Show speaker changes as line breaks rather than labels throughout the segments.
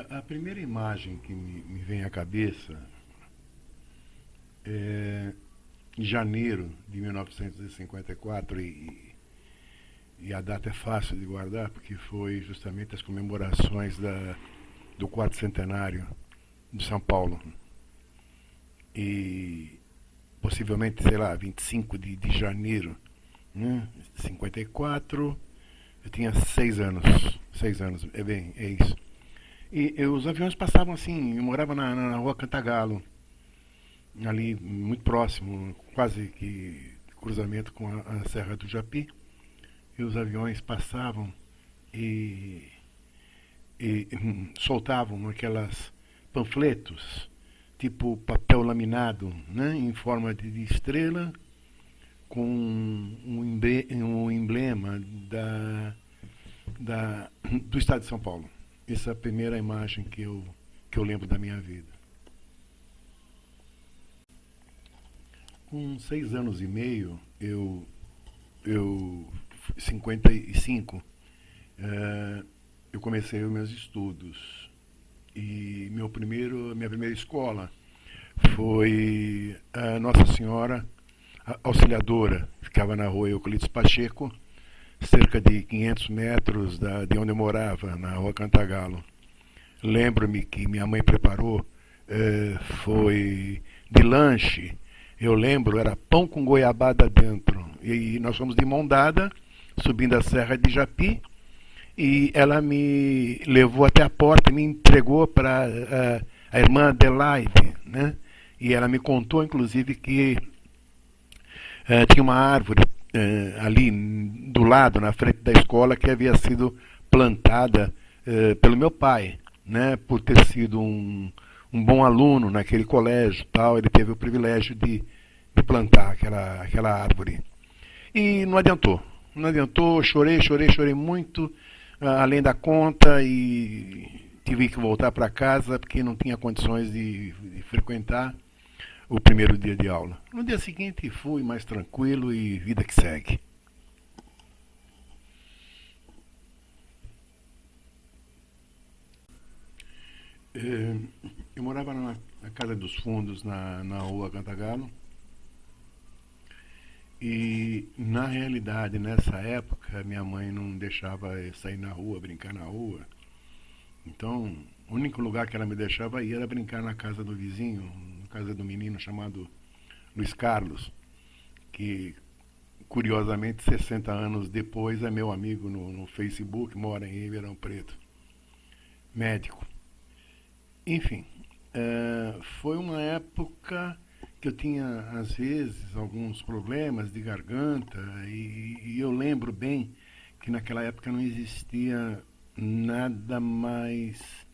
A primeira imagem que me vem à cabeça é em janeiro de 1954 e a data é fácil de guardar porque foi justamente as comemorações do quarto centenário de São Paulo. E possivelmente, sei lá, 25 de janeiro, né? 54, eu tinha 6 anos. 6 anos, é bem, é isso. E os aviões passavam assim, eu morava na rua Cantagalo, ali muito próximo, quase que cruzamento com a Serra do Japi, e os aviões passavam e, soltavam aquelas panfletos, tipo papel laminado, né, em forma de estrela, com um emblema do estado de São Paulo. Essa é a primeira imagem que eu lembro da minha vida. Com 6 anos e meio, eu 55, eu comecei os meus estudos. E minha primeira escola foi a Nossa Senhora Auxiliadora. Ficava na rua Euclides Pacheco, cerca de 500 metros de onde eu morava, na rua Cantagalo. Lembro-me que minha mãe preparou, foi de lanche. Eu lembro, era pão com goiabada dentro. E nós fomos de mão dada, subindo a Serra de Japi, e ela me levou até a porta, me entregou para a irmã Adelaide, né? E ela me contou, inclusive, que tinha uma árvore ali do lado, na frente da escola, que havia sido plantada pelo meu pai, né? Por ter sido um bom aluno naquele colégio, tal, ele teve o privilégio de plantar aquela árvore. E não adiantou. Não adiantou, chorei muito, além da conta, e tive que voltar para casa porque não tinha condições de frequentar o primeiro dia de aula. No dia seguinte fui mais tranquilo e vida que segue. Eu morava na Casa dos Fundos, na rua Cantagalo, e na realidade, nessa época, minha mãe não deixava eu sair na rua, brincar na rua. Então, o único lugar que ela me deixava ir era brincar na casa do vizinho, na casa do menino chamado Luiz Carlos, que curiosamente 60 anos depois é meu amigo no Facebook, mora em Ribeirão Preto, médico. Enfim, foi uma época que eu tinha às vezes alguns problemas de garganta e eu lembro bem que naquela época não existia nada mais,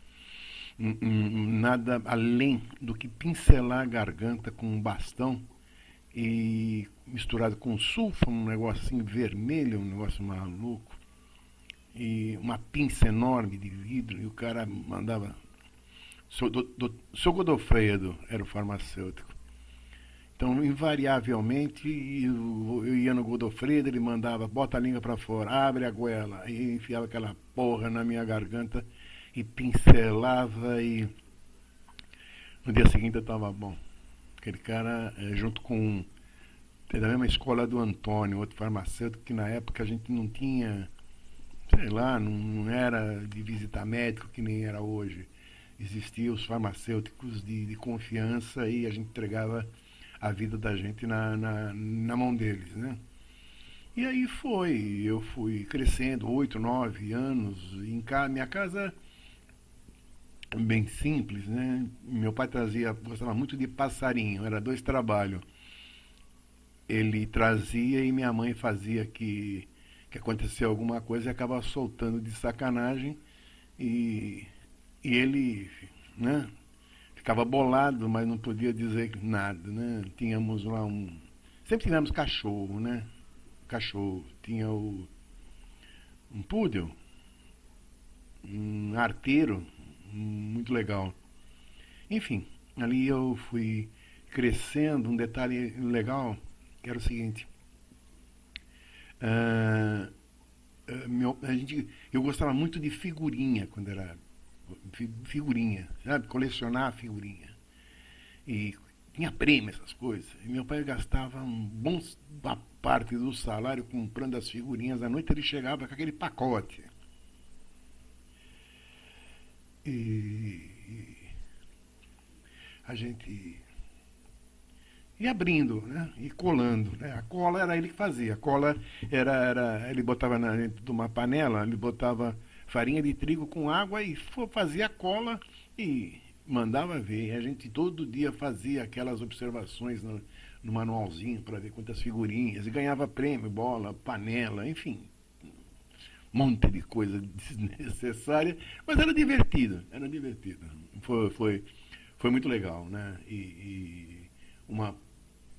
nada além do que pincelar a garganta com um bastão e misturado com sulfa, um negócio assim vermelho, um negócio maluco, e uma pinça enorme de vidro, e o cara mandava. Seu Godofredo era o farmacêutico. Então, invariavelmente, eu ia no Godofredo, ele mandava, bota a língua para fora, abre a goela, e enfiava aquela porra na minha garganta e pincelava, e no dia seguinte eu estava bom. Aquele cara, junto com da mesma escola do Antônio, outro farmacêutico, que na época a gente não tinha, sei lá, não era de visitar médico que nem era hoje. Existiam os farmacêuticos de confiança e a gente entregava a vida da gente na mão deles, né? E aí eu fui crescendo, 8, 9 anos, minha casa bem simples, né? Meu pai gostava muito de passarinho, era dois trabalhos. Ele trazia e minha mãe fazia que acontecia alguma coisa e acabava soltando de sacanagem e, e ele, né, ficava bolado, mas não podia dizer nada, né? Tínhamos lá sempre tivemos cachorro, né? Cachorro. Tinha um poodle, um arteiro, muito legal. Enfim, ali eu fui crescendo. Um detalhe legal que era o seguinte: eu gostava muito de figurinha quando era figurinha, sabe? Colecionar figurinha. E tinha prêmio, essas coisas. E meu pai gastava uma parte do salário comprando as figurinhas. À noite ele chegava com aquele pacote. E a gente ia abrindo, né? E colando, né? A cola era ele que fazia. A cola ele botava dentro de uma panela, ele botava farinha de trigo com água e fazia a cola e mandava ver. E a gente todo dia fazia aquelas observações no manualzinho para ver quantas figurinhas e ganhava prêmio, bola, panela, enfim, um monte de coisa desnecessária, mas era divertido, era divertido. Foi muito legal, né? E uma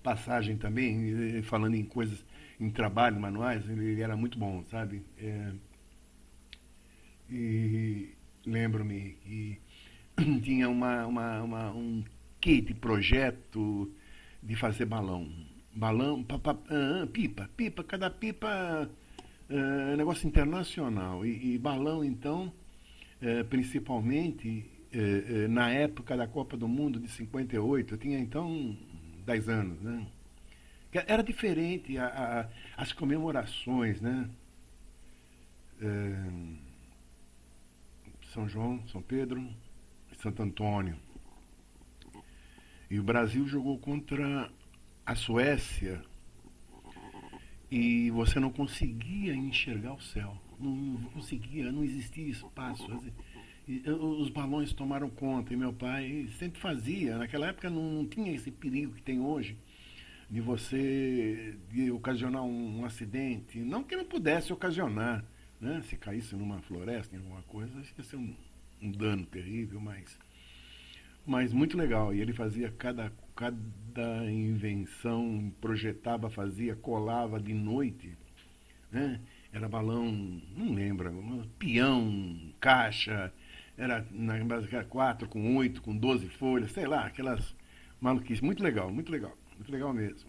passagem também, falando em coisas, em trabalho, manuais, ele era muito bom, sabe? E lembro-me que tinha um quê de projeto de fazer balão. Balão, pipa, cada pipa negócio internacional. E balão, então, principalmente na época da Copa do Mundo de 58, eu tinha então 10 anos, né? Era diferente as comemorações, né? É, São João, São Pedro e Santo Antônio. E o Brasil jogou contra a Suécia e você não conseguia enxergar o céu. Não conseguia, não existia espaço. Os balões tomaram conta e meu pai sempre fazia. Naquela época não tinha esse perigo que tem hoje de ocasionar um acidente. Não que não pudesse ocasionar, né? Se caísse numa floresta, em alguma coisa, acho que ia ser um dano terrível, mas muito legal. E ele fazia cada invenção, projetava, fazia, colava de noite, né? Era balão, não lembro, peão, caixa, era na base 4 com 8, com 12 folhas, sei lá, aquelas maluquices. Muito legal mesmo,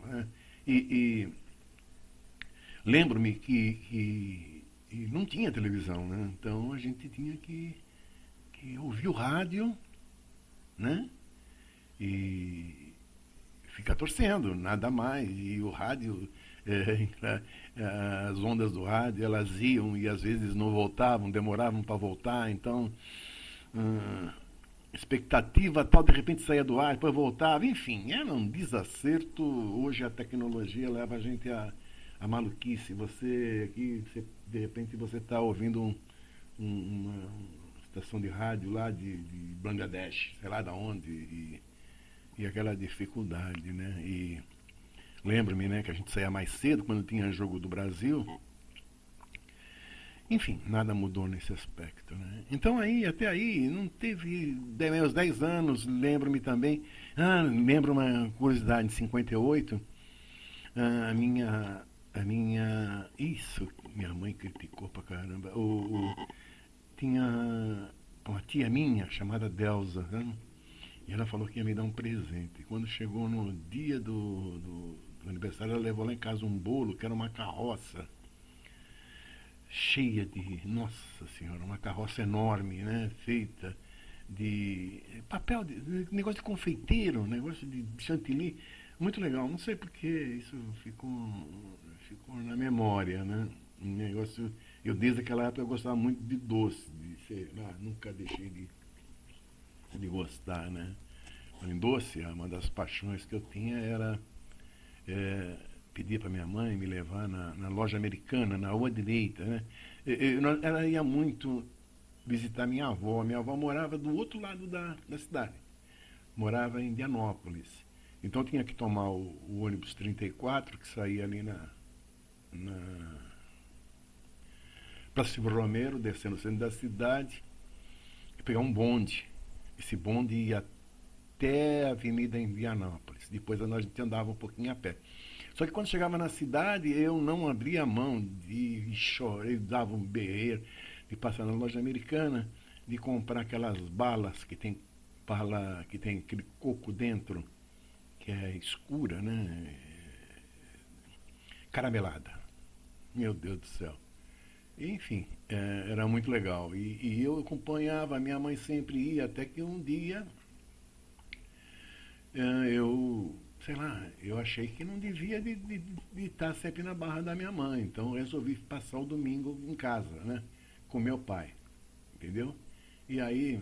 né? E lembro-me que não tinha televisão, né? Então a gente tinha que ouvir o rádio, né? E ficar torcendo, nada mais. E o rádio, as ondas do rádio, elas iam e às vezes não voltavam, demoravam para voltar, então expectativa tal, de repente saía do ar, depois voltava, enfim, era um desacerto. Hoje a tecnologia leva a gente a maluquice. Você aqui, de repente você está ouvindo uma estação de rádio lá de Bangladesh, sei lá da onde, e aquela dificuldade, né? E lembro-me, né, que a gente saía mais cedo quando tinha jogo do Brasil. Enfim, nada mudou nesse aspecto, né? Então até aí, não teve meus 10 anos, lembro-me também. Lembro uma curiosidade, em 58, isso, minha mãe criticou pra caramba. Tinha uma tia minha chamada Delza, né? E ela falou que ia me dar um presente. Quando chegou no dia do aniversário, ela levou lá em casa um bolo que era uma carroça cheia nossa senhora, uma carroça enorme, né? Feita de papel, negócio de confeiteiro, negócio de chantilly, muito legal. Não sei porque isso ficou na memória, né? Um negócio, eu desde aquela época eu gostava muito de doce, sei lá, nunca deixei de gostar, né? Em doce, uma das paixões que eu tinha era pedir para minha mãe me levar na loja americana, na rua direita, né? Ela ia muito visitar minha avó. Minha avó morava do outro lado da cidade, morava em Indianópolis. Então eu tinha que tomar o ônibus 34, que saía ali na Praça Silva Romero, descendo o centro da cidade, e pegar um bonde. Esse bonde ia até a Avenida Indianópolis. Depois a gente andava um pouquinho a pé. Só que quando chegava na cidade, eu não abria a mão de chorei, dava um berreiro, de passar na loja americana, de comprar aquelas balas que tem aquele coco dentro, que é escura, né? Caramelada. Meu Deus do céu. Enfim, era muito legal. E eu acompanhava, minha mãe sempre ia, até que um dia eu, sei lá, eu achei que não devia de estar sempre na barra da minha mãe. Então eu resolvi passar o domingo em casa, né? Com meu pai, entendeu? E aí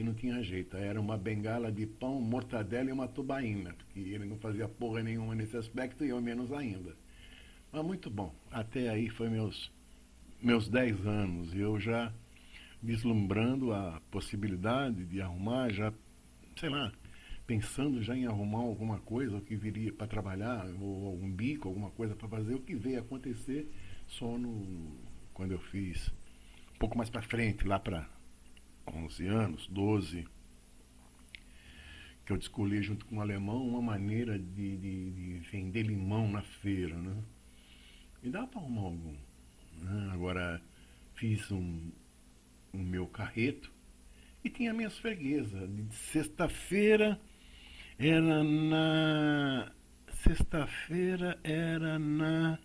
não tinha jeito. Era uma bengala de pão, mortadela e uma tubaína. Porque ele não fazia porra nenhuma nesse aspecto e eu menos ainda. Mas muito bom. Até aí foi meus 10 anos. E eu já vislumbrando a possibilidade de arrumar, já, sei lá, pensando já em arrumar alguma coisa que viria para trabalhar, ou algum bico, alguma coisa para fazer, o que veio acontecer só quando eu fiz um pouco mais para frente, lá para 11 anos, 12, que eu descobri junto com um alemão uma maneira de vender limão na feira, né? E dá para arrumar algum. Né? Agora fiz um meu carreto e tinha minhas freguesas. De sexta-feira era na. Sexta-feira era na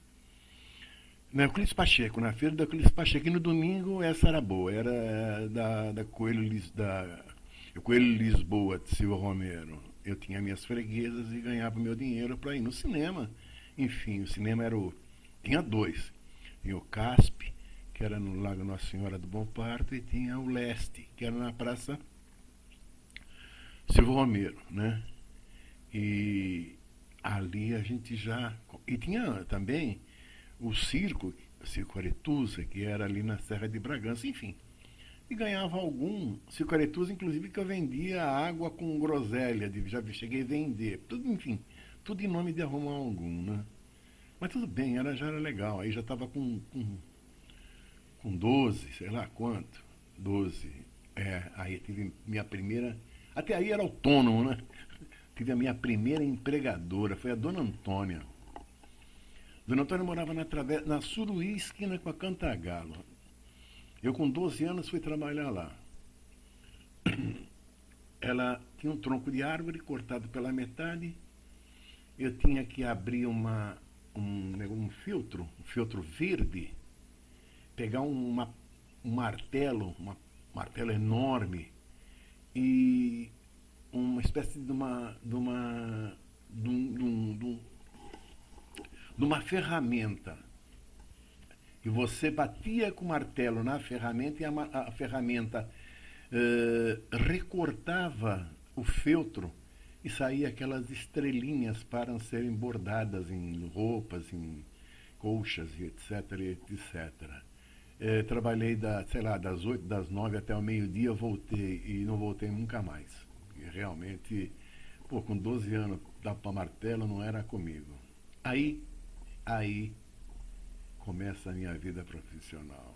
Euclides Pacheco, na feira da Euclides Pacheco. E no domingo essa era boa, era da Coelho Lisboa de Silva Romero. Eu tinha minhas freguesas e ganhava meu dinheiro para ir no cinema. Enfim, o cinema era o. Tinha dois. Tinha o CASP, que era no Lago Nossa Senhora do Bom Parto, e tinha o Leste, que era na Praça Silva Romero, né? E ali a gente já. E tinha também o Circo Aretusa, que era ali na Serra de Bragança, enfim. E ganhava algum, Circo Aretusa, inclusive, que eu vendia água com groselha, já cheguei a vender, tudo, enfim, tudo em nome de arrumar algum, né? Mas tudo bem, já era legal, aí já estava com 12, sei lá quanto, 12. Aí tive minha primeira, até aí era autônomo, né? Tive a minha primeira empregadora, foi a Dona Antônia. Dona Antônia morava na Suruí, esquina com a Cantagalo. Eu, com 12 anos, fui trabalhar lá. Ela tinha um tronco de árvore cortado pela metade. Eu tinha que abrir um filtro verde, pegar um martelo, um martelo enorme, e uma espécie de uma ferramenta. E você batia com o martelo na ferramenta e a ferramenta recortava o feltro e saía aquelas estrelinhas para serem bordadas em roupas, em colchas e etc, etc. Trabalhei sei lá, das 8, das 9 até o meio-dia, voltei e não voltei nunca mais. E realmente, pô, com 12 anos, dar para martelo não era comigo. Aí começa a minha vida profissional.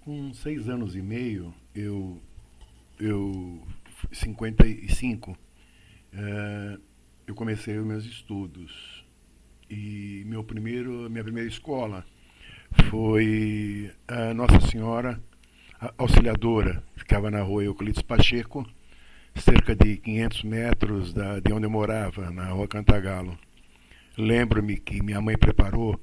Com 6 anos e meio, eu 55, eu comecei os meus estudos. E minha primeira escola foi a Nossa Senhora Auxiliadora, ficava na rua Euclides Pacheco, cerca de 500 metros de onde eu morava, na rua Cantagalo. Lembro-me que minha mãe preparou,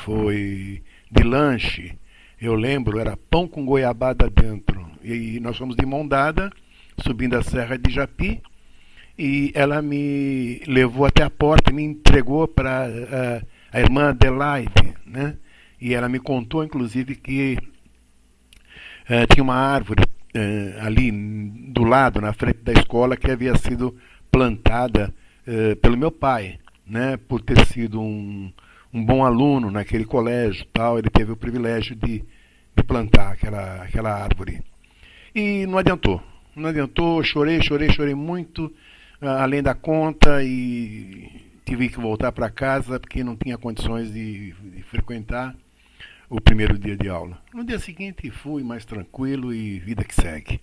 foi de lanche, eu lembro, era pão com goiabada dentro. E nós fomos de mão dada, subindo a Serra de Japi, e ela me levou até a porta, me entregou para a irmã Adelaide, né? E ela me contou, inclusive, que tinha uma árvore ali do lado, na frente da escola, que havia sido plantada pelo meu pai, né? Por ter sido um bom aluno naquele colégio, tal, ele teve o privilégio de plantar aquela árvore. E não adiantou, chorei muito, além da conta, e tive que voltar para casa porque não tinha condições de frequentar o primeiro dia de aula. No dia seguinte fui mais tranquilo e vida que segue.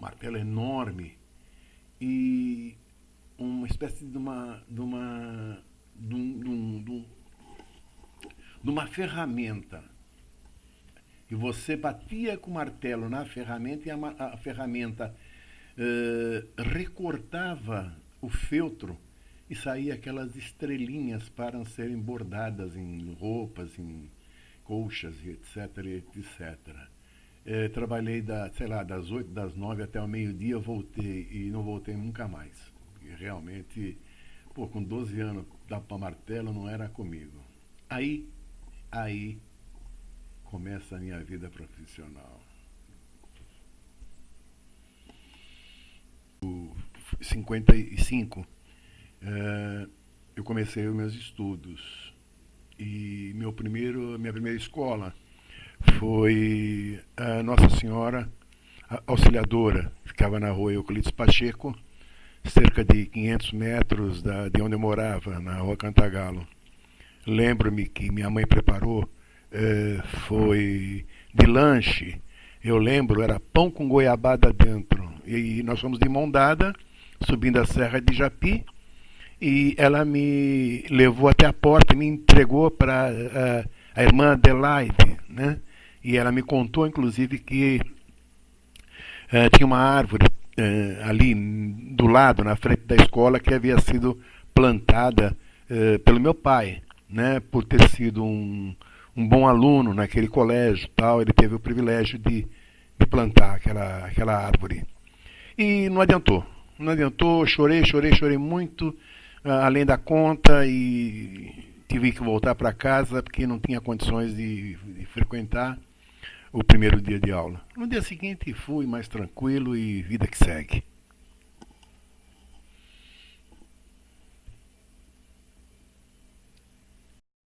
Martelo enorme e uma espécie de uma ferramenta. E você batia com o martelo na ferramenta e a ferramenta recortava o feltro e saía aquelas estrelinhas para serem bordadas em roupas, em colchas, etc, etc. Trabalhei das 8, das 9 até o meio-dia, voltei e não voltei nunca mais. E realmente, com 12 anos, dar para martelo não era comigo. Aí começa a minha vida profissional. 55, eu comecei os meus estudos. E minha primeira escola foi a Nossa Senhora Auxiliadora, ficava na rua Euclides Pacheco, cerca de 500 metros de onde eu morava, na rua Cantagalo. Lembro-me que minha mãe preparou, foi de lanche, eu lembro, era pão com goiabada dentro. E nós fomos de mão dada, subindo a Serra de Japi, e ela me levou até a porta, me entregou para a irmã Adelaide, né? E ela me contou, inclusive, que tinha uma árvore ali do lado, na frente da escola, que havia sido plantada pelo meu pai, né? Por ter sido um bom aluno naquele colégio, tal, ele teve o privilégio de plantar aquela árvore. E não adiantou, chorei muito, além da conta, e tive que voltar para casa porque não tinha condições de frequentar o primeiro dia de aula. No dia seguinte fui mais tranquilo e vida que segue.